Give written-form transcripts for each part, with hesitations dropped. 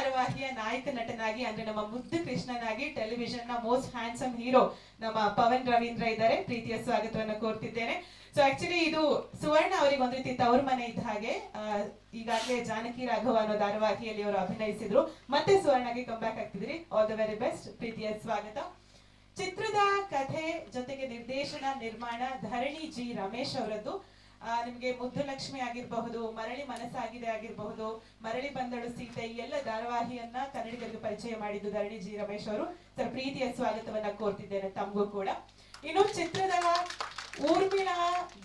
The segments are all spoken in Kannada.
ಧಾರಾವಾಹಿಯ ನಾಯಕ ನಟನಾಗಿ ಅಂದ್ರೆ ನಮ್ಮ ಮುದ್ದು ಕೃಷ್ಣನಾಗಿ ಟೆಲಿವಿಷನ್ ನ ಮೋಸ್ಟ್ ಹ್ಯಾಂಡ್ಸಮ್ ಹೀರೋ ನಮ್ಮ ಪವನ್ ರವೀಂದ್ರ ಇದ್ದಾರೆ. ಪ್ರೀತಿಯ ಸ್ವಾಗತವನ್ನು ಕೋರ್ತಿದ್ದೇನೆ. ಸೊ ಆಕ್ಚುಲಿ ಇದು ಸುವರ್ಣ ಅವರಿಗೆ ಒಂದ್ ರೀತಿ ತವ್ರ ಮನೆ ಇದ್ದ ಹಾಗೆ. ಈಗಾಗಲೇ ಜಾನಕಿ ರಾಘವ ಅನ್ನೋ ಧಾರಾವಾಹಿಯಲ್ಲಿ ಅವರು ಅಭಿನಯಿಸಿದ್ರು. ಮತ್ತೆ ಸುವರ್ಣಗೆ ಕಮ್ ಬ್ಯಾಕ್ ಆಗ್ತಿದ್ರಿ. All the very best. ಪ್ರೀತಿಯ ಸ್ವಾಗತ. ಚಿತ್ರದ ಕಥೆ ಜೊತೆಗೆ ನಿರ್ದೇಶನ ನಿರ್ಮಾಣ ಧರಣಿ ಜಿ ರಮೇಶ್ ಅವರದ್ದು. ನಿಮ್ಗೆ ಮುದ್ದು ಲಕ್ಷ್ಮಿ ಆಗಿರಬಹುದು, ಮರಳಿ ಮನಸ್ಸಾಗಿದೆ ಆಗಿರಬಹುದು, ಮರಳಿ ಬಂದಳು ಸೀತೆ, ಈ ಎಲ್ಲ ಧಾರಾವಾಹಿಯನ್ನ ಕನ್ನಡಿಗರಿಗೆ ಪರಿಚಯ ಮಾಡಿದ್ದು ಧರಣಿ ಜಿ ರಮೇಶ್ ಅವರು. ಸರ್ ಪ್ರೀತಿಯ ಸ್ವಾಗತವನ್ನ ಕೋರ್ತಿದ್ದೇನೆ ತಮಗೂ ಕೂಡ. ಇನ್ನು ಚಿತ್ರದ ಊರ್ಮಿಳಾ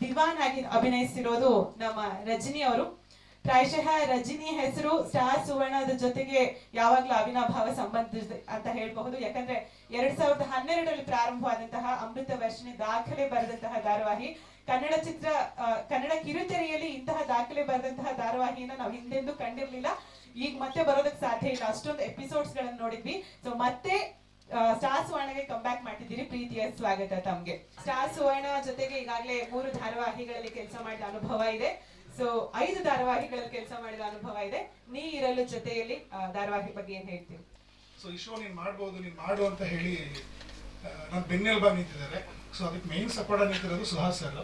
ದಿವಾನ್ ಆಗಿ ಅಭಿನಯಿಸಿರೋದು ನಮ್ಮ ರಜನಿ ಅವರು. ಪ್ರಾಯಶಃ ರಜನಿ ಹೆಸರು ಸ್ಟಾರ್ ಸುವರ್ಣದ ಜೊತೆಗೆ ಯಾವಾಗ್ಲೂ ಅವಿನಾಭಾವ ಸಂಬಂಧ ಅಂತ ಹೇಳ್ಬಹುದು. ಯಾಕಂದ್ರೆ 2012ರಲ್ಲಿ ಪ್ರಾರಂಭವಾದಂತಹ ಅಮೃತ ವರ್ಷಿಣಿ ದಾಖಲೆ ಬರೆದಂತಹ ಧಾರಾವಾಹಿ. ಕನ್ನಡ ಕಿರುತೆರೆಯಲ್ಲಿ ಇಂತಹ ದಾಖಲೆ ಬರೆದಂತಹ ಧಾರಾವಾಹಿಯನ್ನ ನಾವು ಹಿಂದೆಂದೂ ಕಂಡಿರ್ಲಿಲ್ಲ. ಈಗ ಮತ್ತೆ ಬರೋದಕ್ಕೆ ಸಾಧ್ಯ ಇಲ್ಲ, ಅಷ್ಟೊಂದು ಎಪಿಸೋಡ್ಸ್ ಗಳನ್ನ ನೋಡಿದ್ವಿ. ಸೊ ಮತ್ತೆ ಸ್ಟಾರ್ ಸುವರ್ಣಗೆ ಕಮ್ ಬ್ಯಾಕ್ ಮಾಡ್ತಿದ್ದೀರಿ. ಪ್ರೀತಿಯ ಸ್ವಾಗತ ತಮ್ಗೆ. ಸ್ಟಾರ್ ಸುವರ್ಣ ಜೊತೆಗೆ ಈಗಾಗಲೇ 3 ಧಾರಾವಾಹಿಗಳಲ್ಲಿ ಕೆಲಸ ಮಾಡಿದ ಅನುಭವ ಇದೆ. ಸೊ 5 ಧಾರಾವಾಹಿಗಳಲ್ಲಿ ಕೆಲಸ ಮಾಡಿದ ಅನುಭವ ಇದೆ. ನೀ ಇರಲು ಜೊತೆಯಲ್ಲಿ ಧಾರಾವಾಹಿ ಬಗ್ಗೆ ಏನ್ ಹೇಳ್ತೀವಿ? ಸೊ ಈ ಶೋ ನೀನ್ ಮಾಡ್ಬೋದು, ನೀನ್ ಮಾಡು ಅಂತ ಹೇಳಿ ನನ್ನ ಬೆನ್ನೆಲುಬಾಗಿ ನಿಂತಿದ್ದಾರೆ. ಸೊ ಅದಕ್ಕೆ ಮೇನ್ ಸಪೋರ್ಟ್ ನಿಂತಿರೋದು ಸುಹಾಸ್ ಸರ್.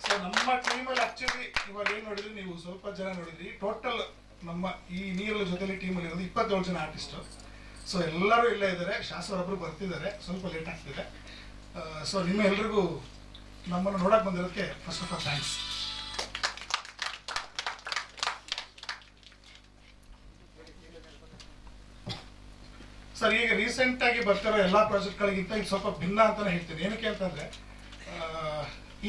ಸೊ ನಮ್ಮ ಟೀಮಲ್ಲಿ ಆಕ್ಚುಲಿ ಇವಾಗ ಏನ್ ನೋಡಿದ್ರಿ ನೀವು, ಸ್ವಲ್ಪ ಜನ ನೋಡಿದ್ರಿ. ಟೋಟಲ್ ನಮ್ಮ ಈ ನೀರಲ ಜೊತೆಲಿ ಟೀಮಲ್ಲಿ ಇರೋದು 27 ಜನ ಆರ್ಟಿಸ್ಟ್. ಸೊ ಎಲ್ಲರೂ ಇಲ್ಲೇ ಇದ್ದಾರೆ. ಶಾಸ್ತ್ರೊಬ್ರು ಬರ್ತಿದ್ದಾರೆ, ಸ್ವಲ್ಪ ಲೇಟ್ ಆಗ್ತಿದೆ. ಸೊ ನಿಮ್ಮ ಎಲ್ರಿಗೂ ನಮ್ಮನ್ನು ನೋಡಕ್ ಬಂದಿರೋದಕ್ಕೆ first of all thanks. Sir ಈಗ ರೀಸೆಂಟ್ ಆಗಿ ಬರ್ತಿರೋ ಎಲ್ಲಾ ಪ್ರಾಜೆಕ್ಟ್ಗಳಿಗಿಂತ ಇದು ಸ್ವಲ್ಪ ಭಿನ್ನ ಅಂತಾನೆ ಹೇಳ್ತೀನಿ. ಏನಕ್ಕೆ ಅಂತಂದ್ರೆ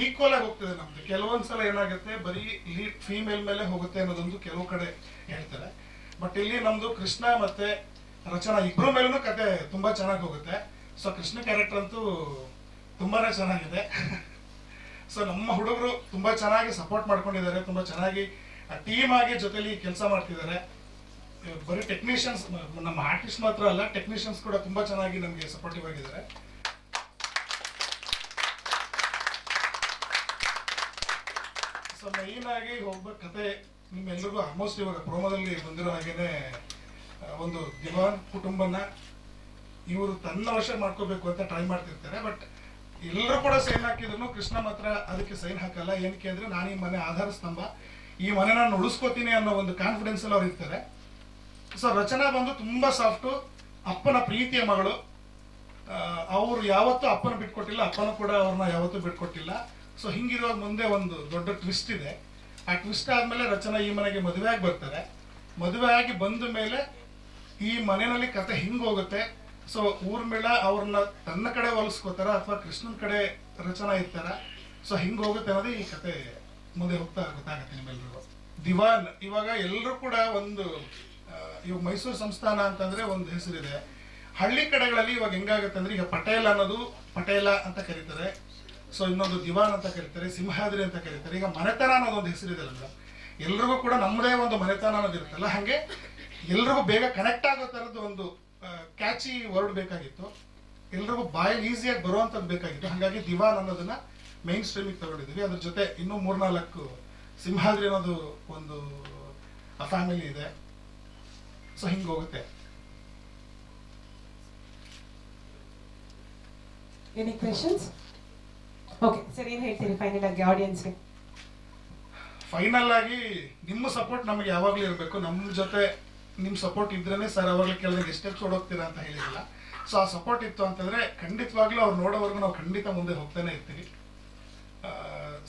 ಈಕ್ವಲ್ ಆಗಿ ಹೋಗ್ತಿದೆ ನಮ್ದು. ಕೆಲವೊಂದ್ಸಲ ಏನಾಗುತ್ತೆ ಬರೀ ಲೀಡ್ ಫೀಮೇಲ್ ಮೇಲೆ ಹೋಗುತ್ತೆ ಅನ್ನೋದೊಂದು ಕೆಲವು ಕಡೆ ಹೇಳ್ತಾರೆ. ಬಟ್ ಇಲ್ಲಿ ನಮ್ದು ಕೃಷ್ಣ ಮತ್ತೆ ರಚನಾ ಇಬ್ರು ಮೇಲೂ ಕತೆ ತುಂಬಾ ಚೆನ್ನಾಗಿ ಹೋಗುತ್ತೆ. ಸೊ ಕೃಷ್ಣ ಕ್ಯಾರೆಕ್ಟರ್ ಅಂತೂ ತುಂಬಾನೇ ಚೆನ್ನಾಗಿದೆ. ಸೊ ನಮ್ಮ ಹುಡುಗರು ತುಂಬಾ ಚೆನ್ನಾಗಿ ಸಪೋರ್ಟ್ ಮಾಡ್ಕೊಂಡಿದ್ದಾರೆ, ತುಂಬಾ ಚೆನ್ನಾಗಿ ಟೀಮ್ ಆಗಿ ಜೊತೆಲಿ ಕೆಲಸ ಮಾಡ್ತಿದ್ದಾರೆ. ಬರೀ ಟೆಕ್ನಿಷಿಯನ್ಸ್, ನಮ್ಮ ಆರ್ಟಿಸ್ಟ್ ಮಾತ್ರ ಅಲ್ಲ, ಟೆಕ್ನಿಷಿಯನ್ಸ್ ಕೂಡ ತುಂಬಾ ಚೆನ್ನಾಗಿ ನಮಗೆ ಸಪೋರ್ಟಿವ್ ಆಗಿದ್ದಾರೆ. ಸೊ ಮೈನ್ ಆಗಿ ಹೋಗ್ಬೇಕು ಕತೆ ನಿಮ್ಮೆಲ್ರಿಗೂ ಆಲ್ಮೋಸ್ಟ್ ಇವಾಗ ಪ್ರೋಮೋದಲ್ಲಿ ಬಂದಿರೋ ಹಾಗೇನೆ ಒಂದು ದಿವಾನ್ ಕುಟುಂಬನ ಇವರು ತನ್ನ ವಶ ಮಾಡ್ಕೋಬೇಕು ಅಂತ ಟ್ರೈ ಮಾಡ್ತಿರ್ತಾರೆ. ಬಟ್ ಎಲ್ಲರೂ ಕೂಡ ಸೈನ್ ಹಾಕಿದ್ರು ಕೃಷ್ಣ ಮಾತ್ರ ಅದಕ್ಕೆ ಸೈನ್ ಹಾಕಲ್ಲ. ಏನಕ್ಕೆ ಅಂದ್ರೆ ನಾನು ಈ ಮನೆ ಆಧಾರ ಸ್ತಂಭ, ಈ ಮನೆ ನಾನು ಉಳಿಸ್ಕೋತೀನಿ ಅನ್ನೋ ಒಂದು ಕಾನ್ಫಿಡೆನ್ಸ್ ಅಲ್ಲಿ ಅವ್ರು ಇರ್ತಾರೆ. ಸೊ ರಚನಾ ಬಂದು ತುಂಬಾ ಸಾಫ್ಟು, ಅಪ್ಪನ ಪ್ರೀತಿಯ ಮಗಳು. ಅವ್ರು ಯಾವತ್ತೂ ಅಪ್ಪನ ಬಿಟ್ಕೊಟ್ಟಿಲ್ಲ, ಅಪ್ಪನ ಕೂಡ ಅವ್ರನ್ನ ಯಾವತ್ತೂ ಬಿಟ್ಕೊಟ್ಟಿಲ್ಲ. ಸೊ ಹಿಂಗಿರುವಾಗ ಮುಂದೆ ಒಂದು ದೊಡ್ಡ ಟ್ವಿಸ್ಟ್ ಇದೆ. ಆ ಟ್ವಿಸ್ಟ್ ಆದ್ಮೇಲೆ ರಚನಾ ಈ ಮನೆಗೆ ಮದುವೆ ಆಗಿ ಬರ್ತಾರೆ. ಮದುವೆ ಆಗಿ ಬಂದ ಮೇಲೆ ಈ ಮನೆಯಲ್ಲಿ ಕತೆ ಹಿಂಗ್ ಹೋಗುತ್ತೆ. ಸೊ ಊರ್ಮಿಳಾ ಅವ್ರನ್ನ ತನ್ನ ಕಡೆ ಹೊಲಿಸ್ಕೋತಾರ ಅಥವಾ ಕೃಷ್ಣನ್ ಕಡೆ ರಚನಾ ಇರ್ತಾರ. ಸೊ ಹಿಂಗ್ ಹೋಗುತ್ತೆ ಅನ್ನೋದು ಈ ಕತೆ ಮುಂದೆ ಹೋಗ್ತಾ ಗೊತ್ತಾಗತ್ತೆ ನಿಮ್ಮೆಲ್ರಿಗೂ. ದಿವಾನ್ ಇವಾಗ ಎಲ್ಲರೂ ಕೂಡ ಒಂದು ಇವಾಗ ಮೈಸೂರು ಸಂಸ್ಥಾನ ಅಂತಂದ್ರೆ ಒಂದು ಹೆಸರಿದೆ. ಹಳ್ಳಿ ಕಡೆಗಳಲ್ಲಿ ಇವಾಗ ಹೆಂಗಾಗತ್ತೆ ಅಂದ್ರೆ ಈಗ ಪಟೇಲ್ ಅನ್ನೋದು ಪಟೇಲ ಅಂತ ಕರೀತಾರೆ. ಸೊ ಇನ್ನೊಂದು ದಿವಾನ್ ಅಂತ ಕರೀತಾರೆ, ಸಿಂಹಾದ್ರಿ ಅಂತ ಕರೀತಾರೆ. ಈಗ ಮನೆತನ ಅನ್ನೋದು ಒಂದು ಹೆಸರಿದೆ ಅಲ್ಲ, ಎಲ್ರಿಗೂ ಕೂಡ ನಮ್ಮದೇ ಒಂದು ಮನೆತನ ಅನ್ನೋದು ಇರುತ್ತಲ್ಲ, ಹಾಗೆ ಎಲ್ರಿಗೂ ಬೇಗ ಕನೆಕ್ಟ್ ಆಗೋ ಥರದ್ದು ಒಂದು ಕ್ಯಾಚಿ ವರ್ಡ್ ಬೇಕಾಗಿತ್ತು. ಎಲ್ರಿಗೂ ಬಾಯಲ್ಲಿ ಈಸಿಯಾಗಿ ಬರುವಂಥದ್ದು ಬೇಕಾಗಿತ್ತು. ಹಾಗಾಗಿ ದಿವಾನ್ ಅನ್ನೋದನ್ನ ಮೈನ್ ಸ್ಟ್ರೀಮಿಗೆ ತಗೊಂಡಿದ್ದೀವಿ. ಅದ್ರ ಜೊತೆ ಇನ್ನೂ 3-4 ಸಿಂಹಾದ್ರಿ ಅನ್ನೋದು ಒಂದು ಫ್ಯಾಮಿಲಿ ಇದೆ. ಸೊ ಹಿಂಗೆ ಹೋಗುತ್ತೆ. Any questions? ಓಕೆ ಸರ್, ಏನ್ ಹೇಳ್ತೀರಿ ಫೈನಲ್ ಆಗಿ ಆಡಿಯನ್ಸ್ಗೆ? ಫೈನಲ್ ಆಗಿ ನಿಮ್ಮ ಸಪೋರ್ಟ್ ನಮಗೆ ಯಾವಾಗಲೂ ಇರಬೇಕು. ನಮ್ಮ ಜೊತೆ ನಿಮ್ಮ ಸಪೋರ್ಟ್ ಇದ್ರೇನೆ ಸರ್ ಅವಾಗಲೇ ಕೇಳಿದಾಗ ಎಷ್ಟೆಷ್ಟು ಓಡೋಗ್ತೀರಾ ಅಂತ ಹೇಳಿರಲ್ಲ. ಸೊ ಆ ಸಪೋರ್ಟ್ ಇತ್ತು ಅಂತಂದ್ರೆ ಖಂಡಿತವಾಗ್ಲೂ ಅವ್ರು ನೋಡೋವರೆಗೂ ನಾವು ಖಂಡಿತ ಮುಂದೆ ಹೋಗ್ತಾನೆ ಇರ್ತೀವಿ.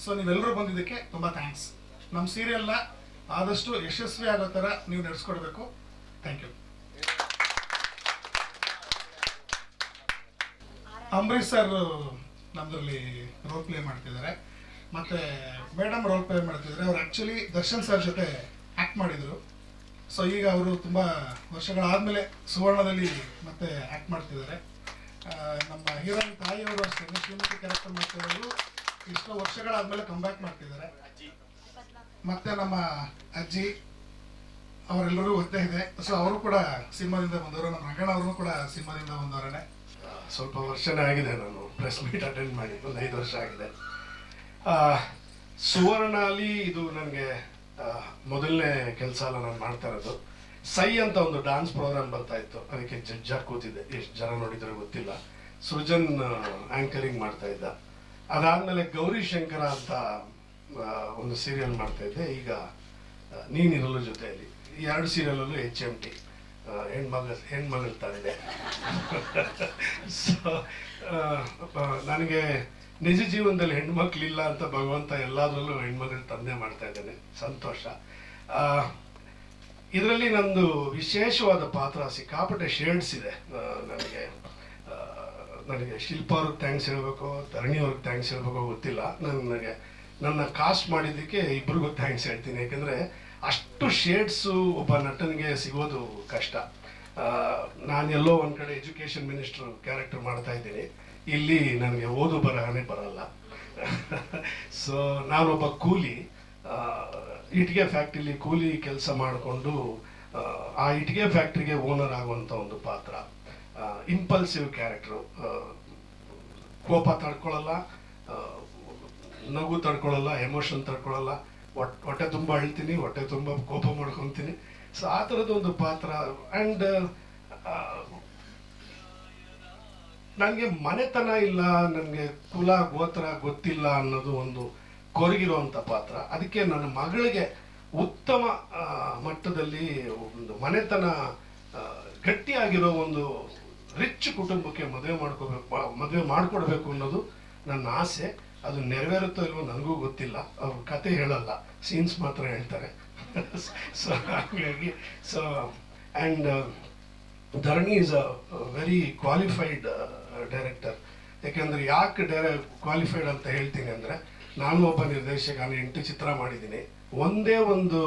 ಸೊ ನೀವೆಲ್ಲರೂ ಬಂದಿದ್ದಕ್ಕೆ ತುಂಬಾ ಥ್ಯಾಂಕ್ಸ್. ನಮ್ಮ ಸೀರಿಯಲ್ನ ಆದಷ್ಟು ಯಶಸ್ವಿ ಆಗೋ ಥರ ನೀವು ನಡೆಸ್ಕೊಡ್ಬೇಕು. Thank you. ಅಂಬರೀಶ್ ಸರ್ ನಮ್ಮದ್ರಲ್ಲಿ ರೋಲ್ ಪ್ಲೇ ಮಾಡ್ತಿದ್ದಾರೆ, ಮತ್ತೆ ಮೇಡಮ್ ರೋಲ್ ಪ್ಲೇ ಮಾಡ್ತಿದ್ದಾರೆ. ಅವ್ರು ಆ್ಯಕ್ಚುಲಿ ದರ್ಶನ್ ಸರ್ ಜೊತೆ ಆ್ಯಕ್ಟ್ ಮಾಡಿದರು. ಸೊ ಈಗ ಅವರು ತುಂಬ ವರ್ಷಗಳಾದಮೇಲೆ ಸುವರ್ಣದಲ್ಲಿ ಮತ್ತೆ ಆ್ಯಕ್ಟ್ ಮಾಡ್ತಿದ್ದಾರೆ. ನಮ್ಮ ಹೀರೋಯಿನ್ ತಾಯಿಯವರು ಅಷ್ಟೇ ಶ್ರೀಮತಿ ಕ್ಯಾರೆಕ್ಟರ್ ಮಾಡ್ತಿರೋರು ಎಷ್ಟೋ ವರ್ಷಗಳಾದಮೇಲೆ ಕಂಬ್ಯಾಕ್ ಮಾಡ್ತಿದ್ದಾರೆ. ಮತ್ತೆ ನಮ್ಮ ಅಜ್ಜಿ ಅವರೆಲ್ಲರೂ ಗೊತ್ತೇ ಇದೆ. ಸೊ ಅವರು ಕೂಡ ಸಿನಿಮಾದಿಂದ ಬಂದವರು. ನಮ್ಮ ರಂಗಣ್ಣ ಅವರು ಕೂಡ ಸಿನಿಮಾದಿಂದ ಬಂದವರೇ. ಸ್ವಲ್ಪ ವರ್ಷನೇ ಆಗಿದೆ ನಾನು ಪ್ರೆಸ್ ಮೀಟ್ ಅಟೆಂಡ್ ಮಾಡಿದ್ದು, 5 ವರ್ಷ ಆಗಿದೆ. ಸುವರ್ಣ ಅಲ್ಲಿ ಇದು ನನಗೆ ಮೊದಲನೇ ಕೆಲಸ ಅಲ್ಲ ನಾನು ಮಾಡ್ತಾ ಇರೋದು. ಸೈ ಅಂತ ಒಂದು ಡಾನ್ಸ್ ಪ್ರೋಗ್ರಾಮ್ ಬರ್ತಾ ಇತ್ತು, ಅದಕ್ಕೆ ಜಡ್ಜಾಗಿ ಕೂತಿದ್ದೆ. ಎಷ್ಟು ಜನ ನೋಡಿದ್ರೆ ಗೊತ್ತಿಲ್ಲ. ಸೃಜನ್ ಆಂಕರಿಂಗ್ ಮಾಡ್ತಾ ಇದ್ದ. ಅದಾದ್ಮೇಲೆ ಗೌರಿ ಶಂಕರ ಅಂತ ಒಂದು ಸೀರಿಯಲ್ ಮಾಡ್ತಾ ಇದ್ದೆ. ಈಗ ನೀನಿರಲು ಜೊತೆಯಲ್ಲಿ ಈ 2 ಸೀರಿಯಲಲ್ಲೂ HMT ಹೆಣ್ಮಗಳ ತಂದೆ. ಸೊ ನನಗೆ ನಿಜ ಜೀವನದಲ್ಲಿ ಹೆಣ್ಮಕ್ಳಿಲ್ಲ ಅಂತ ಭಗವಂತ ಎಲ್ಲಾದ್ರಲ್ಲೂ ಹೆಣ್ಮಗಳ ತಂದೆ ಮಾಡ್ತಾ ಇದ್ದಾನೆ. ಸಂತೋಷ. ಇದರಲ್ಲಿ ನಂದು ವಿಶೇಷವಾದ ಪಾತ್ರ, ಸಿಕ್ಕಾಪಟ್ಟೆ ಶೇಡ್ಸ್ ಇದೆ ನನಗೆ. ಶಿಲ್ಪಾ ಅವ್ರಿಗೆ ಥ್ಯಾಂಕ್ಸ್ ಹೇಳ್ಬೇಕು, ಧರಣಿ ಅವ್ರಿಗೆ ಥ್ಯಾಂಕ್ಸ್ ಹೇಳ್ಬೇಕು ಗೊತ್ತಿಲ್ಲ. ನನ್ನ ಕಾಸ್ಟ್ ಮಾಡಿದ್ದಕ್ಕೆ ಇಬ್ರಿಗೂ ಥ್ಯಾಂಕ್ಸ್ ಹೇಳ್ತೀನಿ. ಯಾಕೆಂದರೆ ಅಷ್ಟು ಶೇಡ್ಸು ಒಬ್ಬ ನಟನಿಗೆ ಸಿಗೋದು ಕಷ್ಟ. ನಾನು ಎಲ್ಲೋ ಒಂದು ಕಡೆ ಎಜುಕೇಷನ್ ಮಿನಿಸ್ಟರ್ ಕ್ಯಾರೆಕ್ಟರ್ ಮಾಡ್ತಾ ಇದ್ದೀನಿ, ಇಲ್ಲಿ ನನಗೆ ಓದು ಬರಹನೇ ಬರಲ್ಲ. ಸೊ ನಾನೊಬ್ಬ ಕೂಲಿ, ಇಟ್ಟಿಗೆ ಫ್ಯಾಕ್ಟ್ರಿಲಿ ಕೂಲಿ ಕೆಲಸ ಮಾಡಿಕೊಂಡು ಆ ಇಟ್ಟಿಗೆ ಫ್ಯಾಕ್ಟ್ರಿಗೆ ಓನರ್ ಆಗುವಂಥ ಒಂದು ಪಾತ್ರ. ಇಂಪಲ್ಸಿವ್ ಕ್ಯಾರೆಕ್ಟ್ರು, ಕೋಪ ತಡ್ಕೊಳ್ಳಲ್ಲ, ನಗು ತಡ್ಕೊಳ್ಳಲ್ಲ, ಎಮೋಷನ್ ತಡ್ಕೊಳ್ಳಲ್ಲ, ಹೊಟ್ಟೆ ತುಂಬ ಅಳ್ತೀನಿ, ಹೊಟ್ಟೆ ತುಂಬ ಕೋಪ ಮಾಡ್ಕೊತೀನಿ. ಸೊ ಆ ಥರದೊಂದು ಪಾತ್ರ. ಆ್ಯಂಡ್ ನನಗೆ ಮನೆತನ ಇಲ್ಲ, ನನಗೆ ಕುಲ ಗೋತ್ರ ಗೊತ್ತಿಲ್ಲ ಅನ್ನೋದು ಒಂದು ಕೊರಗಿರುವಂಥ ಪಾತ್ರ. ಅದಕ್ಕೆ ನನ್ನ ಮಗಳಿಗೆ ಉತ್ತಮ ಮಟ್ಟದಲ್ಲಿ ಒಂದು ಮನೆತನ ಗಟ್ಟಿಯಾಗಿರೋ ಒಂದು ರಿಚ್ ಕುಟುಂಬಕ್ಕೆ ಮದುವೆ ಮಾಡಿಕೊಡ್ಬೇಕು ಅನ್ನೋದು ನನ್ನ ಆಸೆ. ಅದು ನೆರವೇರುತ್ತೋ ಇಲ್ವೋ ನನಗೂ ಗೊತ್ತಿಲ್ಲ. ಅವ್ರ ಕತೆ ಹೇಳಲ್ಲ, ಸೀನ್ಸ್ ಮಾತ್ರ ಹೇಳ್ತಾರೆ. ಸೊ ಹಾಗಾಗಿ and Dharani is a very qualified director. ಯಾಕೆಂದರೆ ಯಾಕೆ ಕ್ವಾಲಿಫೈಡ್ ಅಂತ ಹೇಳ್ತೀನಿ ಅಂದರೆ, ನಾನು ಒಬ್ಬ ನಿರ್ದೇಶಕ, ನಾನು 8 ಚಿತ್ರ ಮಾಡಿದ್ದೀನಿ. ಒಂದೇ ಒಂದು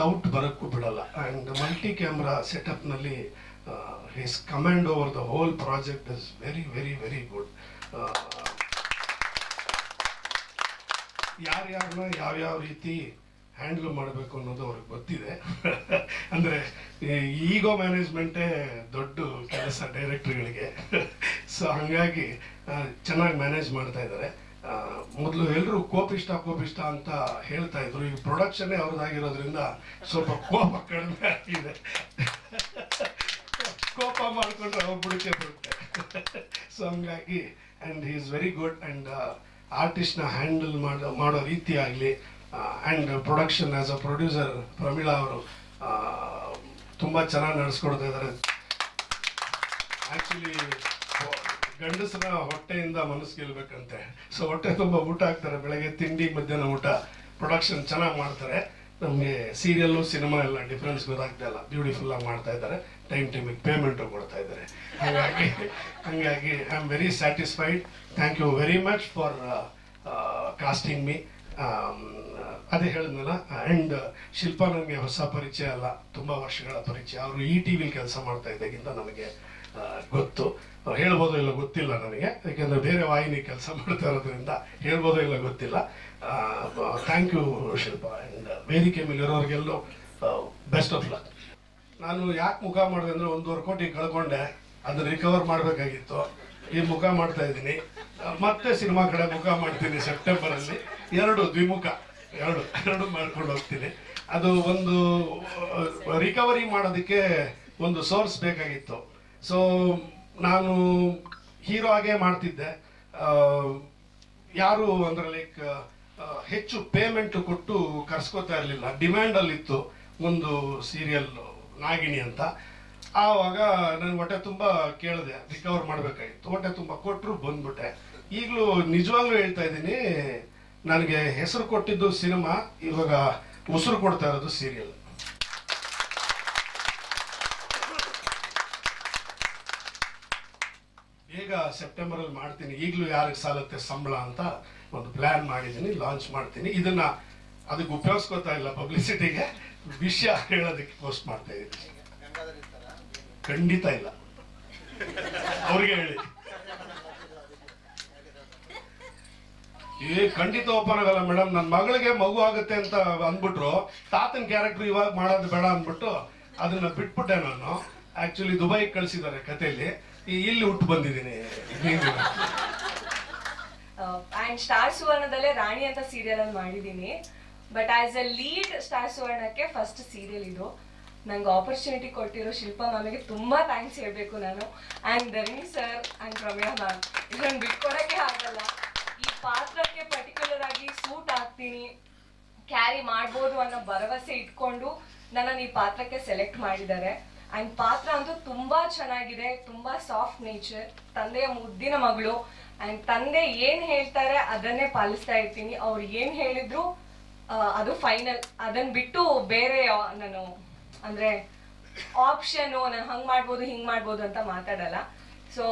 ಡೌಟ್ ಬರೋಕ್ಕೂ ಬಿಡಲ್ಲ. ಆ್ಯಂಡ್ ಮಲ್ಟಿ ಕ್ಯಾಮ್ರಾ ಸೆಟಪ್ನಲ್ಲಿ his command over the whole project is very very very good. ಯಾರ್ಯಾರನ್ನ ಯಾವ್ಯಾವ ರೀತಿ ಹ್ಯಾಂಡಲ್ ಮಾಡಬೇಕು ಅನ್ನೋದು ಅವ್ರಿಗೆ ಗೊತ್ತಿದೆ. ಅಂದರೆ ಈಗೋ ಮ್ಯಾನೇಜ್ಮೆಂಟೇ ದೊಡ್ಡ ಕೆಲಸ ಡೈರೆಕ್ಟರ್ಗಳಿಗೆ. ಸೊ ಹಾಗಾಗಿ ಚೆನ್ನಾಗಿ ಮ್ಯಾನೇಜ್ ಮಾಡ್ತಾ ಇದ್ದಾರೆ. ಮೊದಲು ಎಲ್ಲರೂ ಕೋಪಿಷ್ಟ ಅಂತ ಹೇಳ್ತಾ ಇದ್ರು. ಈಗ ಪ್ರೊಡಕ್ಷನ್ನೇ ಅವ್ರದ್ದಾಗಿರೋದ್ರಿಂದ ಸ್ವಲ್ಪ ಕೋಪ ಕಡಿಮೆ ಆಗಿದೆ. ಕೋಪ ಮಾಡಿಕೊಂಡ್ರೆ ಅವ್ರ ಬುಡಕೆ ಬರುತ್ತೆ. ಸೊ ಹಂಗಾಗಿ and he is very good. And ಆರ್ಟಿಸ್ಟ್ನ ಹ್ಯಾಂಡಲ್ ಮಾಡೋ ರೀತಿ ಆಗಲಿ, and production as a producer Pramila ಅವರು ತುಂಬ ಚೆನ್ನಾಗಿ ನಡೆಸ್ಕೊಡ್ತಾ ಇದ್ದಾರೆ. ಆ್ಯಕ್ಚುಲಿ ಗಂಡಸರ ಹೊಟ್ಟೆಯಿಂದ ಮನಸ್ಸು ಗೆಲ್ಬೇಕಂತೆ. ಸೊ ಹೊಟ್ಟೆ ತುಂಬ ಊಟ ಹಾಕ್ತಾರೆ, ಬೆಳಗ್ಗೆ ತಿಂಡಿ, ಮಧ್ಯಾಹ್ನ ಊಟ. ಪ್ರೊಡಕ್ಷನ್ ಚೆನ್ನಾಗಿ ಮಾಡ್ತಾರೆ. ನಮಗೆ ಸೀರಿಯಲ್ಲು ಸಿನಿಮಾ ಎಲ್ಲ ಡಿಫ್ರೆನ್ಸ್ ಗೊತ್ತಾಗ್ತಾ ಇಲ್ಲ. ಬ್ಯೂಟಿಫುಲ್ಲಾಗಿ ಮಾಡ್ತಾ ಇದ್ದಾರೆ, ಟೈಮಿಗೆ ಪೇಮೆಂಟು ಕೊಡ್ತಾ ಇದ್ದಾರೆ. ಹಾಗಾಗಿ I am very satisfied. Thank you very much for casting me. ಅದೇ ಹೇಳಿದ್ನಲ್ಲ. ಆ್ಯಂಡ್ ಶಿಲ್ಪಾ ನನಗೆ ಹೊಸ ಪರಿಚಯ ಅಲ್ಲ, ತುಂಬ ವರ್ಷಗಳ ಪರಿಚಯ. ಅವರು ETV ಕೆಲಸ ಮಾಡ್ತಾ ಇದ್ದಾಗಿಂದ ನನಗೆ ಗೊತ್ತು. ಹೇಳ್ಬೋದೋ ಇಲ್ಲ ಗೊತ್ತಿಲ್ಲ ನನಗೆ, ಯಾಕೆಂದರೆ ಬೇರೆ ವಾಹಿನಿ ಕೆಲಸ ಮಾಡ್ತಾ ಇರೋದ್ರಿಂದ ಹೇಳ್ಬೋದೋ ಇಲ್ಲ ಗೊತ್ತಿಲ್ಲ. Thank you Shilpa. ಆ್ಯಂಡ್ ವೇದಿಕೆ ಮೇಲೆ ಇರೋರಿಗೆಲ್ಲೋ ಬೆಸ್ಟ್ ಆಫ್ ಲಕ್. ನಾನು ಯಾಕೆ ಮುಖ ಮಾಡಿದೆ ಅಂದರೆ, 1.5 ಕೋಟಿ ಕಳ್ಕೊಂಡೆ, ಅದನ್ನ ರಿಕವರ್ ಮಾಡಬೇಕಾಗಿತ್ತು. ಈ ಮುಖ ಮಾಡ್ತಾ ಇದ್ದೀನಿ, ಮತ್ತೆ ಸಿನಿಮಾ ಕಡೆ ಮುಖ ಮಾಡ್ತೀನಿ. ಸೆಪ್ಟೆಂಬರಲ್ಲಿ 2 ದ್ವಿಮುಖ ಎರಡು ಮಾಡ್ಕೊಂಡು ಹೋಗ್ತೀನಿ. ಅದು ಒಂದು ರಿಕವರಿ ಮಾಡೋದಕ್ಕೆ ಒಂದು ಸೋರ್ಸ್ ಬೇಕಾಗಿತ್ತು. ಸೊ ನಾನು ಹೀರೋ ಆಗೇ ಮಾಡ್ತಿದ್ದೆ. ಯಾರು ಅಂದರೆ ಲೈಕ್ ಹೆಚ್ಚು ಪೇಮೆಂಟ್ ಕೊಟ್ಟು ಕರ್ಸ್ಕೋತಾ ಇರಲಿಲ್ಲ. ಡಿಮ್ಯಾಂಡಲ್ಲಿತ್ತು ಒಂದು ಸೀರಿಯಲ್ ನಾಗಿಣಿ ಅಂತ. ಆವಾಗ ನಾನು ಹೊಟ್ಟೆ ತುಂಬ ಕೇಳಿದೆ, ರಿಕವರ್ ಮಾಡಬೇಕಾಗಿತ್ತು. ಹೊಟ್ಟೆ ತುಂಬ ಕೊಟ್ಟರು, ಬಂದ್ಬಿಟ್ಟೆ. ಈಗಲೂ ನಿಜವಾಗ್ಲೂ ಹೇಳ್ತಾ ಇದ್ದೀನಿ, ನನಗೆ ಹೆಸರು ಕೊಟ್ಟಿದ್ದು ಸಿನಿಮಾ, ಇವಾಗ ಉಸಿರು ಕೊಡ್ತಾ ಇರೋದು ಸೀರಿಯಲ್. ಬೇಗ ಸೆಪ್ಟೆಂಬರಲ್ಲಿ ಮಾಡ್ತೀನಿ. ಈಗಲೂ ಯಾರಿಗೆ ಸಾಲತ್ತೆ ಸಂಬಳ ಅಂತ ಒಂದು ಪ್ಲ್ಯಾನ್ ಮಾಡಿದ್ದೀನಿ, ಲಾಂಚ್ ಮಾಡ್ತೀನಿ. ಇದನ್ನ ಅದಕ್ಕೆ ಉಪಯೋಗಿಸ್ಕೋತಾ ಇಲ್ಲ, ಪಬ್ಲಿಸಿಟಿಗೆ ವಿಷಯ ಹೇಳೋದಕ್ಕೆ ಪೋಸ್ಟ್ ಮಾಡ್ತಾ ಇದ್ದೀನಿ. ಖಂಡಿತ ಇಲ್ಲ, ಅವ್ರಿಗೆ ಹೇಳಿ. ಖಂಡಿತ ಓಪನ್ ಆಗಲ್ಲ ಮೇಡಮ್. ನನ್ನ ಮಗಳಿಗೆ ಮಗು ಆಗುತ್ತೆ ಅಂತ ಅಂದ್ಬಿಟ್ರು, ತಾತನ ಕ್ಯಾರೆಕ್ಟರ್ ಇವಾಗ ಮಾಡೋದು ಬೇಡ ಅಂದ್ಬಿಟ್ಟು ಅದನ್ನ ಬಿಟ್ಬಿಟ್ಟೆ ನಾನು. ಆಕ್ಚುಲಿ ದುಬೈಗೆ ಕಳಿಸಿದ್ದಾರೆ ಕಥೆಯಲ್ಲಿ, ಇಲ್ಲಿ ಹುಟ್ಟು ಬಂದಿದ್ದೀನಿ. ಅಂಡ್ ಸ್ಟಾರ್ ಸುವರ್ಣದಲ್ಲೇ ರಾಣಿ ಅಂತ ಸೀರಿಯಲ್ ಅಲ್ಲಿ ಮಾಡಿದೀನಿ. But as a lead star ಸುವರ್ಣಕ್ಕೆ ಫಸ್ಟ್ ಸೀರಿಯಲ್ ಇದು. ನಂಗೆ ಆಪರ್ಚುನಿಟಿ ಕೊಟ್ಟಿರೋ ಶಿಲ್ಪಾ ಮ್ಯಾಮಿಗೆ ತುಂಬಾ ಥ್ಯಾಂಕ್ಸ್ ಹೇಳ್ಬೇಕು ನಾನು, and Dharani sir and Ramya ma'am. ಇದನ್ನು ಬಿಟ್ಕೊಡಕ್ಕೆ ಆಗಲ್ಲ. ಈ ಪಾತ್ರಕ್ಕೆ ಪರ್ಟಿಕ್ಯುಲರ್ ಆಗಿ ಸೂಟ್ ಆಗ್ತೀನಿ, ಕ್ಯಾರಿ ಮಾಡ್ಬೋದು ಅನ್ನೋ ಭರವಸೆ ಇಟ್ಕೊಂಡು ನನ್ನನ್ನು ಈ ಪಾತ್ರಕ್ಕೆ ಸೆಲೆಕ್ಟ್ ಮಾಡಿದ್ದಾರೆ. ಆ್ಯಂಡ್ ಪಾತ್ರ ಅಂತೂ ತುಂಬಾ ಚೆನ್ನಾಗಿದೆ, ತುಂಬಾ ಸಾಫ್ಟ್ ನೇಚರ್, ತಂದೆಯ ಮುದ್ದಿನ ಮಗಳು. ಆ್ಯಂಡ್ ತಂದೆ ಏನ್ ಹೇಳ್ತಾರೆ ಅದನ್ನೇ ಪಾಲಿಸ್ತಾ ಇರ್ತೀನಿ. ಅವ್ರು ಏನ್ ಹೇಳಿದ್ರು ಅದು ಫೈನಲ್. ಅದನ್ನ ಬಿಟ್ಟು ಬೇರೆ ನಾನು ಅಂದ್ರೆ ಆಪ್ಷನ್ ನಾನು ಹಂಗ್ ಮಾಡ್ಬೋದು ಹಿಂಗ್ ಮಾಡ್ಬೋದು ಅಂತ ಮಾತಾಡಲ್ಲ. ಸೊ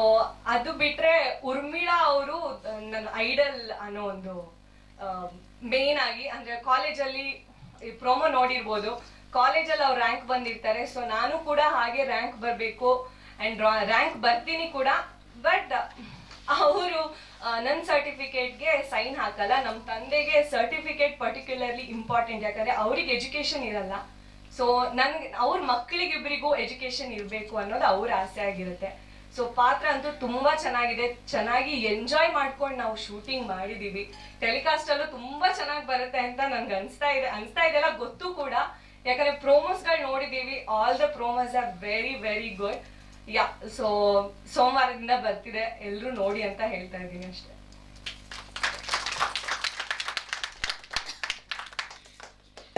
ಅದು ಬಿಟ್ರೆ ಉರ್ಮಿಳಾ ಅವರು ನನ್ನ ಐಡಲ್ ಅನ್ನೋ ಒಂದು ಮೇನ್ ಆಗಿ, ಅಂದ್ರೆ ಕಾಲೇಜಲ್ಲಿ ಪ್ರೋಮೋ ನೋಡಿರ್ಬೋದು, ಕಾಲೇಜಲ್ಲಿ ಅವ್ರು ರ್ಯಾಂಕ್ ಬಂದಿರ್ತಾರೆ. ಸೊ ನಾನು ಕೂಡ ಹಾಗೆ ರ್ಯಾಂಕ್ ಬರಬೇಕು ಅಂಡ್ ರ್ಯಾಂಕ್ ಬರ್ತೀನಿ ಕೂಡ. ಬಟ್ ಅವರು ನನ್ನ ಸರ್ಟಿಫಿಕೇಟ್ಗೆ ಸೈನ್ ಹಾಕಲ್ಲ. ನಮ್ಮ ತಂದೆಗೆ ಸರ್ಟಿಫಿಕೇಟ್ ಪರ್ಟಿಕ್ಯುಲರ್ಲಿ ಇಂಪಾರ್ಟೆಂಟ್, ಯಾಕಂದ್ರೆ ಅವ್ರಿಗೆ ಎಜುಕೇಶನ್ ಇರಲ್ಲ. ಸೊ ನನ್ಗೆ ಅವ್ರ ಮಕ್ಕಳಿಗಿಬ್ಬರಿಗೂ ಎಜುಕೇಶನ್ ಇರಬೇಕು ಅನ್ನೋದು ಅವ್ರ ಆಸೆ ಆಗಿರುತ್ತೆ. ಸೊ ಪಾತ್ರ ಅಂತೂ ತುಂಬಾ ಚೆನ್ನಾಗಿದೆ, ಚೆನ್ನಾಗಿ ಎಂಜಾಯ್ ಮಾಡ್ಕೊಂಡು ನಾವು ಶೂಟಿಂಗ್ ಮಾಡಿದೀವಿ. ಟೆಲಿಕಾಸ್ಟ್ ಅಲ್ಲೂ ತುಂಬಾ ಚೆನ್ನಾಗಿ ಬರುತ್ತೆ ಅಂತ ನನ್ಗೆ ಅನ್ಸ್ತಾ ಇದೆಲ್ಲ ಗೊತ್ತು ಕೂಡ, ಯಾಕಂದ್ರೆ ಪ್ರೋಮೋಸ್ಗಳು ನೋಡಿದೀವಿ. All the promos are very very good. Yeah, so ಸೋಮವಾರದಿಂದ ಬರ್ತಿದೆ, ಎಲ್ರು ನೋಡಿ ಅಂತ ಹೇಳ್ತಾ ಇದ್ದೀನಿ ಅಷ್ಟೇ.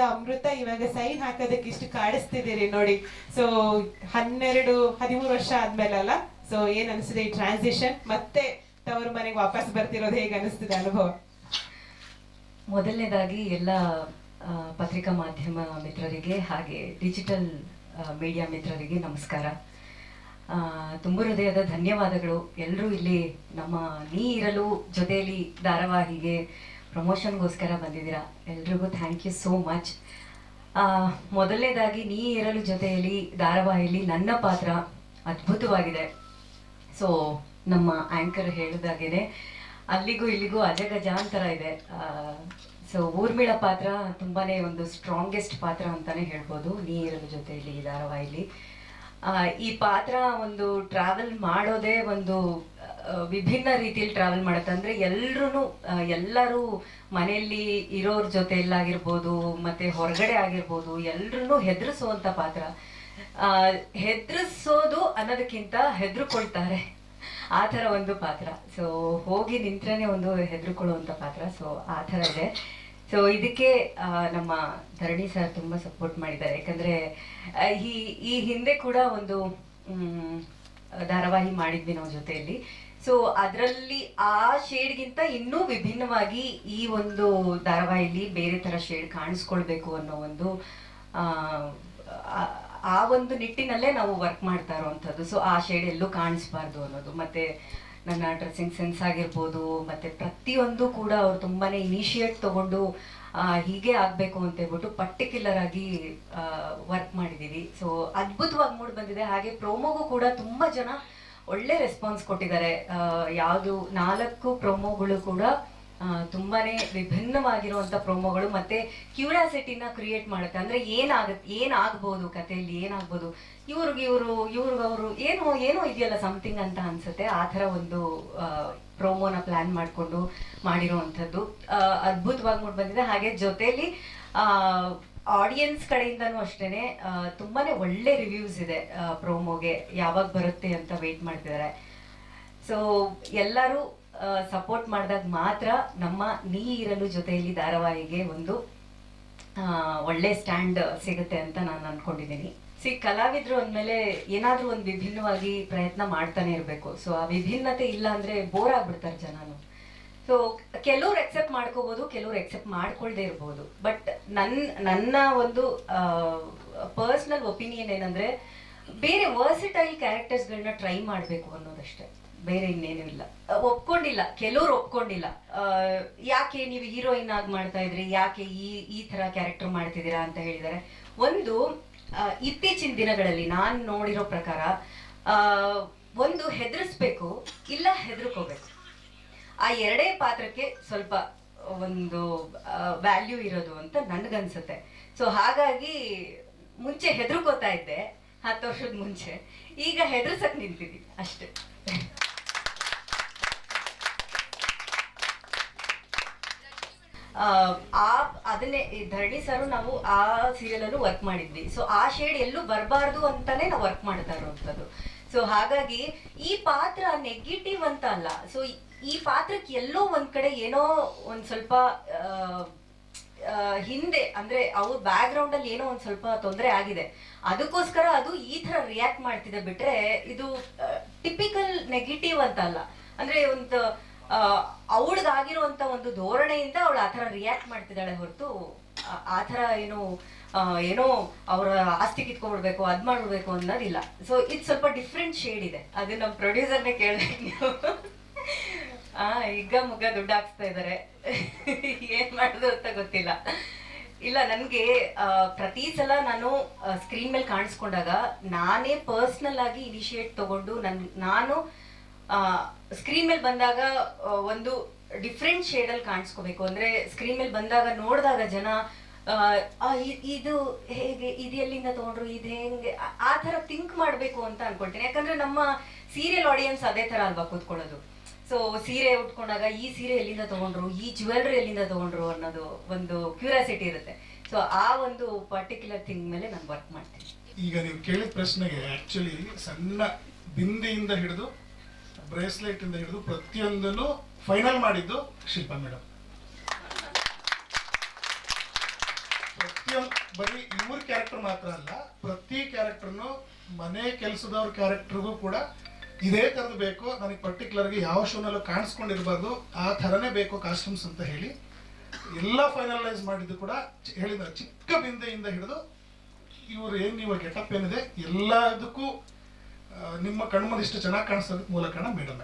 ಅಮೃತ ಇವಾಗ ಸೈನ್ ಹಾಕೋದಕ್ಕೆ ಇಷ್ಟು ಕಾಡಿಸ್ತಿದ್ದೀರಿ ನೋಡಿ. ಸೊ 13 ವರ್ಷ ಆದ್ಮೇಲಲ್ಲ, ಸೊ ಏನ್ ಅನಿಸ್ತಿದೆ ಈ ಟ್ರಾನ್ಸಿಷನ್, ಮತ್ತೆ ತವರು ಮನೆಗೆ ವಾಪಸ್ ಬರ್ತಿರೋದು ಹೇಗೆ ಅನಿಸ್ತಿದೆ ಅನುಭವ? ಮೊದಲನೇದಾಗಿ ಎಲ್ಲ ಪತ್ರಿಕಾ ಮಾಧ್ಯಮ ಮಿತ್ರರಿಗೆ ಹಾಗೆ ಡಿಜಿಟಲ್ ಮೀಡಿಯಾ ಮಿತ್ರರಿಗೆ ನಮಸ್ಕಾರ. ತುಂಬ ಹೃದಯದ ಧನ್ಯವಾದಗಳು. ಎಲ್ಲರೂ ಇಲ್ಲಿ ನಮ್ಮ ನೀ ಇರಲು ಜೊತೆಯಲ್ಲಿ ಧಾರಾವಾಹಿಗೆ ಪ್ರಮೋಷನ್ಗೋಸ್ಕರ ಬಂದಿದ್ದೀರಾ. ಎಲ್ರಿಗೂ ಥ್ಯಾಂಕ್ ಯು ಸೋ ಮಚ್. ಮೊದಲನೇದಾಗಿ ನೀ ಇರಲು ಜೊತೆಯಲ್ಲಿ ಧಾರಾವಾಹಿಯಲ್ಲಿ ನನ್ನ ಪಾತ್ರ ಅದ್ಭುತವಾಗಿದೆ. ಸೊ ನಮ್ಮ ಆ್ಯಂಕರ್ ಹೇಳಿದಾಗೇನೆ ಅಲ್ಲಿಗೂ ಇಲ್ಲಿಗೂ ಅಜಗಜಾಂತರ ಇದೆ. ಸೊ ಊರ್ಮಿಳಾ ಪಾತ್ರ ತುಂಬಾನೇ ಒಂದು ಸ್ಟ್ರಾಂಗೆಸ್ಟ್ ಪಾತ್ರ ಅಂತಾನೆ ಹೇಳ್ಬೋದು ನೀ ಇರಲು ಜೊತೆಯಲ್ಲಿ ಈ ಧಾರಾವಾಹಿಲಿ. ಈ ಪಾತ್ರ ಒಂದು ಟ್ರಾವೆಲ್ ಮಾಡೋದೇ ಒಂದು ವಿಭಿನ್ನ ರೀತಿಯಲ್ಲಿ ಟ್ರಾವೆಲ್ ಮಾಡುತ್ತೆ. ಅಂದರೆ ಎಲ್ಲರೂ ಮನೆಯಲ್ಲಿ ಇರೋರ ಜೊತೆಯಲ್ಲಾಗಿರ್ಬೋದು ಮತ್ತೆ ಹೊರಗಡೆ ಆಗಿರ್ಬೋದು ಎಲ್ಲರೂ ಹೆದರಿಸುವಂಥ ಪಾತ್ರ. ಹೆದರಿಸೋದು ಅನ್ನೋದಕ್ಕಿಂತ ಹೆದರ್ಕೊಳ್ತಾರೆ, ಆ ಥರ ಒಂದು ಪಾತ್ರ. ಸೊ ಹೋಗಿ ನಿಂತ್ರೇ ಒಂದು ಹೆದರ್ಕೊಳ್ಳುವಂಥ ಪಾತ್ರ. ಸೊ ಆ ಥರ ಇದೆ. ಸೊ ಇದಕ್ಕೆ ನಮ್ಮ ಧರಣಿ ಸರ್ ತುಂಬ ಸಪೋರ್ಟ್ ಮಾಡಿದ್ದಾರೆ. ಯಾಕಂದರೆ ಈ ಹಿಂದೆ ಕೂಡ ಒಂದು ಧಾರಾವಾಹಿ ಮಾಡಿದ್ವಿ ನಾವು ಜೊತೆಯಲ್ಲಿ. ಸೊ ಅದರಲ್ಲಿ ಆ ಶೇಡ್ಗಿಂತ ಇನ್ನೂ ವಿಭಿನ್ನವಾಗಿ ಈ ಒಂದು ಧಾರಾವಾಹಿಲಿ ಬೇರೆ ಥರ ಶೇಡ್ ಕಾಣಿಸ್ಕೊಳ್ಬೇಕು ಅನ್ನೋ ಒಂದು ಆ ಒಂದು ನಿಟ್ಟಿನಲ್ಲೇ ನಾವು ವರ್ಕ್ ಮಾಡ್ತಾ ಇರೋವಂಥದ್ದು. ಸೊ ಆ ಶೇಡ್ ಎಲ್ಲೂ ಕಾಣಿಸ್ಬಾರ್ದು ಅನ್ನೋದು. ಮತ್ತೆ ನನ್ನ ಡ್ರೆಸ್ಸಿಂಗ್ ಸೆನ್ಸ್ ಆಗಿರ್ಬೋದು, ಮತ್ತೆ ಪ್ರತಿಯೊಂದು ಕೂಡ ಅವ್ರು ತುಂಬಾನೇ ಇನಿಷಿಯೇಟ್ ತಗೊಂಡು ಹೀಗೆ ಆಗಬೇಕು ಅಂತ ಹೇಳ್ಬಿಟ್ಟು ಪರ್ಟಿಕ್ಯುಲರ್ ಆಗಿ ವರ್ಕ್ ಮಾಡಿದ್ದೀವಿ. ಸೊ ಅದ್ಭುತವಾಗಿ ಮೂಡ್ ಬಂದಿದೆ. ಹಾಗೆ ಪ್ರೋಮೋಗೂ ಕೂಡ ತುಂಬ ಜನ ಒಳ್ಳೆ ರೆಸ್ಪಾನ್ಸ್ ಕೊಟ್ಟಿದ್ದಾರೆ. ಯಾವುದು 4 ಪ್ರೋಮೋಗಳು ಕೂಡ ತುಂಬಾನೇ ವಿಭಿನ್ನವಾಗಿರುವಂಥ ಪ್ರೋಮೋಗಳು, ಮತ್ತೆ ಕ್ಯೂರಿಯಾಸಿಟಿನ ಕ್ರಿಯೇಟ್ ಮಾಡುತ್ತೆ. ಅಂದರೆ ಏನಾಗ್ಬೋದು ಕಥೆಯಲ್ಲಿ, ಏನಾಗ್ಬೋದು ಇವ್ರಿಗವರು ಏನೋ ಇದೆಯಲ್ಲ ಸಮಥಿಂಗ್ ಅಂತ ಅನ್ಸುತ್ತೆ. ಆ ಥರ ಒಂದು ಪ್ರೋಮೋನ ಪ್ಲಾನ್ ಮಾಡಿಕೊಂಡು ಮಾಡಿರೋವಂಥದ್ದು ಅದ್ಭುತವಾಗಿ ಮೂಡ್ ಬಂದಿದೆ. ಹಾಗೆ ಜೊತೆಯಲ್ಲಿ ಆಡಿಯನ್ಸ್ ಕಡೆಯಿಂದನೂ ಅಷ್ಟೇನೆ ತುಂಬಾನೇ ಒಳ್ಳೆ ರಿವ್ಯೂಸ್ ಇದೆ ಪ್ರೋಮೋಗೆ. ಯಾವಾಗ ಬರುತ್ತೆ ಅಂತ ವೇಟ್ ಮಾಡ್ತಿದ್ದಾರೆ. ಸೊ ಎಲ್ಲರೂ ಸಪೋರ್ಟ್ ಮಾಡಿದಾಗ ಮಾತ್ರ ನಮ್ಮ ನೀ ಇರಲು ಜೊತೆಯಲ್ಲಿ ಧಾರಾವಾಹಿಗೆ ಒಂದು ಒಳ್ಳೆ ಸ್ಟ್ಯಾಂಡ್ ಸಿಗುತ್ತೆ ಅಂತ ನಾನು ಅನ್ಕೊಂಡಿದ್ದೀನಿ. ಕಲಾವಿದ್ರು ಅಂದಮೇಲೆ ಏನಾದ್ರೂ ಒಂದು ವಿಭಿನ್ನವಾಗಿ ಪ್ರಯತ್ನ ಮಾಡ್ತಾನೆ ಇರಬೇಕು. ಸೊ ಆ ವಿಭಿನ್ನತೆ ಇಲ್ಲ ಅಂದ್ರೆ ಬೋರ್ ಆಗ್ಬಿಡ್ತಾರೆ ಜನನು. ಸೊ ಕೆಲವ್ರು ಎಕ್ಸೆಪ್ಟ್ ಮಾಡ್ಕೋಬಹುದು, ಕೆಲವ್ರು ಎಕ್ಸೆಪ್ಟ್ ಮಾಡ್ಕೊಳ್ದೇ ಇರ್ಬೋದು. ಬಟ್ ನನ್ನ ಒಂದು ಪರ್ಸನಲ್ ಒಪಿನಿಯನ್ ಏನಂದ್ರೆ ಬೇರೆ ವರ್ಸಿಟೈಲ್ ಕ್ಯಾರೆಕ್ಟರ್ಸ್ಗಳನ್ನ ಟ್ರೈ ಮಾಡಬೇಕು ಅನ್ನೋದಷ್ಟೇ, ಬೇರೆ ಇನ್ನೇನು ಇಲ್ಲ. ಕೆಲವ್ರು ಒಪ್ಕೊಂಡಿಲ್ಲ. ಯಾಕೆ ನೀವು ಹೀರೋಯಿನ್ ಆಗಿ ಮಾಡ್ತಾ ಇದ್ರಿ, ಯಾಕೆ ಈ ತರ ಕ್ಯಾರೆಕ್ಟರ್ ಮಾಡ್ತಿದ್ದೀರಾ ಅಂತ ಹೇಳಿದ್ದಾರೆ. ಒಂದು ಇತ್ತೀಚಿನ ದಿನಗಳಲ್ಲಿ ನಾನು ನೋಡಿರೋ ಪ್ರಕಾರ ಒಂದು ಹೆದರಿಸ್ಬೇಕು, ಇಲ್ಲ ಹೆದರ್ಕೋಬೇಕು. ಆ ಎರಡೇ ಪಾತ್ರಕ್ಕೆ ಸ್ವಲ್ಪ ಒಂದು ವ್ಯಾಲ್ಯೂ ಇರೋದು ಅಂತ ನನ್ಗನ್ಸುತ್ತೆ. ಸೊ ಹಾಗಾಗಿ ಮುಂಚೆ ಹೆದರ್ಕೋತಾ ಇದ್ದೆ 10 ವರ್ಷದ ಮುಂಚೆ, ಈಗ ಹೆದರ್ಸಕ್ ನಿಂತಿದ್ದೀನಿ ಅಷ್ಟೇ. ಆ ಅದನ್ನೇ ಈ ಧರಣಿ ಸರ್ ನಾವು ಆ ಸೀರಿಯಲ್ ಅಲ್ಲೂ ವರ್ಕ್ ಮಾಡಿದ್ವಿ. ಸೊ ಆ ಶೇಡ್ ಎಲ್ಲೂ ಬರಬಾರ್ದು ಅಂತಾನೆ ನಾವು ವರ್ಕ್ ಮಾಡ್ತಾ ಇರೋವಂಥದ್ದು. ಸೊ ಹಾಗಾಗಿ ಈ ಪಾತ್ರ ನೆಗೆಟಿವ್ ಅಂತ ಅಲ್ಲ. ಸೊ ಈ ಪಾತ್ರಕ್ಕೆ ಎಲ್ಲೋ ಒಂದ್ ಕಡೆ ಏನೋ ಒಂದ್ ಸ್ವಲ್ಪ ಹಿಂದೆ ಅಂದ್ರೆ ಅವ್ರ ಬ್ಯಾಕ್ ಗ್ರೌಂಡ್ ಅಲ್ಲಿ ಏನೋ ಒಂದ್ ಸ್ವಲ್ಪ ತೊಂದರೆ ಆಗಿದೆ, ಅದಕ್ಕೋಸ್ಕರ ಅದು ಈ ತರ ರಿಯಾಕ್ಟ್ ಮಾಡ್ತಿದೆ. ಬಿಟ್ರೆ ಇದು ಟಿಪಿಕಲ್ ನೆಗೆಟಿವ್ ಅಂತ ಅಲ್ಲ. ಅಂದ್ರೆ ಒಂದು ಅವಳಿಗಾಗಿರುವಂತ ಒಂದು ಧೋರಣೆಯಿಂದ ಅವಳು ಆತರ ರಿಯಾಕ್ಟ್ ಮಾಡ್ತಿದ್ದಾಳೆ ಹೊರತು ಆತರ ಏನೋ ಅವರ ಆಸ್ತಿ ಕಿತ್ಕೊಂಡ್ಬಿಡ್ಬೇಕು ಅದ್ ಮಾಡ್ಬಿಡ್ಬೇಕು ಅನ್ನೋದಿಲ್ಲ. ಸೊ ಇದು ಸ್ವಲ್ಪ ಡಿಫ್ರೆಂಟ್ ಶೇಡ್ ಇದೆ. ಅದು ನಮ್ಮ ಪ್ರೊಡ್ಯೂಸರ್ನೇ ಕೇಳ್ಬೇಕು ನೀವು. ಈಗ ಮುಗ್ಗ ದುಡ್ಡು ಹಾಕ್ಸ್ತಾ ಇದಾರೆ, ಏನ್ ಮಾಡುದು ಅಂತ ಗೊತ್ತಿಲ್ಲ. ಇಲ್ಲ, ನನ್ಗೆ ಪ್ರತಿ ಸಲ ನಾನು ಸ್ಕ್ರೀನ್ ಮೇಲೆ ಕಾಣಿಸ್ಕೊಂಡಾಗ ನಾನೇ ಪರ್ಸ್ನಲ್ ಆಗಿ ಇನಿಷಿಯೇಟ್ ತಗೊಂಡು ನಾನು ಸ್ಕ್ರೀನ್ ಮೇಲೆ ಬಂದಾಗ ಒಂದು ಡಿಫ್ರೆಂಟ್ ಶೇಡ್ ಅಲ್ಲಿ ಕಾಣಿಸ್ಕೋಬೇಕು. ಅಂದ್ರೆ ಸ್ಕ್ರೀನ್ ಮೇಲೆ ಬಂದಾಗ ನೋಡಿದಾಗ ಜನ ಇದು ಹೇಗೆ, ಇದು ಎಲ್ಲಿಂದ ತಗೊಂಡ್ರು, ಇದು ಹೆಂಗೆ, ಆ ತರ ಥಿಂಕ್ ಮಾಡ್ಬೇಕು ಅಂತ ಅನ್ಕೊಳ್ತೀನಿ. ಯಾಕಂದ್ರೆ ನಮ್ಮ ಸೀರಿಯಲ್ ಆಡಿಯನ್ಸ್ ಅದೇ ತರ ಅಲ್ವಾ ಕೂತ್ಕೊಳ್ಳೋದು. ಸೊ ಸೀರೆ ಉಟ್ಕೊಂಡಾಗ ಈ ಸೀರೆ ಎಲ್ಲಿಂದ ತಗೊಂಡ್ರು, ಈ ಜ್ಯುವೆಲ್ರಿ ಎಲ್ಲಿಂದ ತಗೊಂಡ್ರು ಅನ್ನೋದು ಒಂದು ಕ್ಯೂರಿಯಾಸಿಟಿ ಇರುತ್ತೆ. ಸೊ ಆ ಒಂದು ಪರ್ಟಿಕ್ಯುಲರ್ ಥಿಂಗ್ ಮೇಲೆ ನಾನು ವರ್ಕ್ ಮಾಡ್ತೀನಿ. ಈಗ ನೀವು ಕೇಳಿದ ಪ್ರಶ್ನೆಗೆ ಆಕ್ಚುಲಿ ಸಣ್ಣ ಬಿಂದಿಯಿಂದ ಹಿಡಿದು ಬ್ರೇಸ್ಲೆಟ್ ಇಂದ ಹಿಡಿದು ಪ್ರತಿಯೊಂದನ್ನು ಫೈನಲ್ ಮಾಡಿದ್ದು ಶಿಲ್ಪಾ ಮೇಡಮ್. ಪ್ರತಿಯೊಂದು ಬರೀ ಇವ್ರ ಕ್ಯಾರೆಕ್ಟರ್ ಮಾತ್ರ ಅಲ್ಲ, ಪ್ರತಿ ಕ್ಯಾರೆಕ್ಟರ್ನು ಮನೆ ಕೆಲಸದವ್ರ ಕ್ಯಾರೆಕ್ಟರ್ಗೂ ಕೂಡ ಇದೇ ತರದ್ದು ಬೇಕು, ನನಗೆ ಪರ್ಟಿಕ್ಯುಲರ್ಗೆ ಯಾವ ಶೋನಲ್ಲೂ ಕಾಣಿಸ್ಕೊಂಡಿರ್ಬಾರ್ದು, ಆ ಥರನೇ ಬೇಕು ಕಾಸ್ಟ್ಯೂಮ್ಸ್ ಅಂತ ಹೇಳಿ ಎಲ್ಲ ಫೈನಲೈಸ್ ಮಾಡಿದ್ದು ಕೂಡ ಹೇಳಿದ ಚಿಕ್ಕ ಬಿಂದೆಯಿಂದ ಹಿಡಿದು ಇವರು ಏನು ಇವಾಗ ಗೆಟಪ್ ಏನಿದೆ ಎಲ್ಲದಕ್ಕೂ ನಿಮ್ಮ ಕಣ್ಮುಂದೆ ಇಷ್ಟು ಚೆನ್ನಾಗಿ ಕಾಣಿಸೋದಕ್ಕೆ ಮೂಲ ಕಾರಣ ಮೇಡಮ್.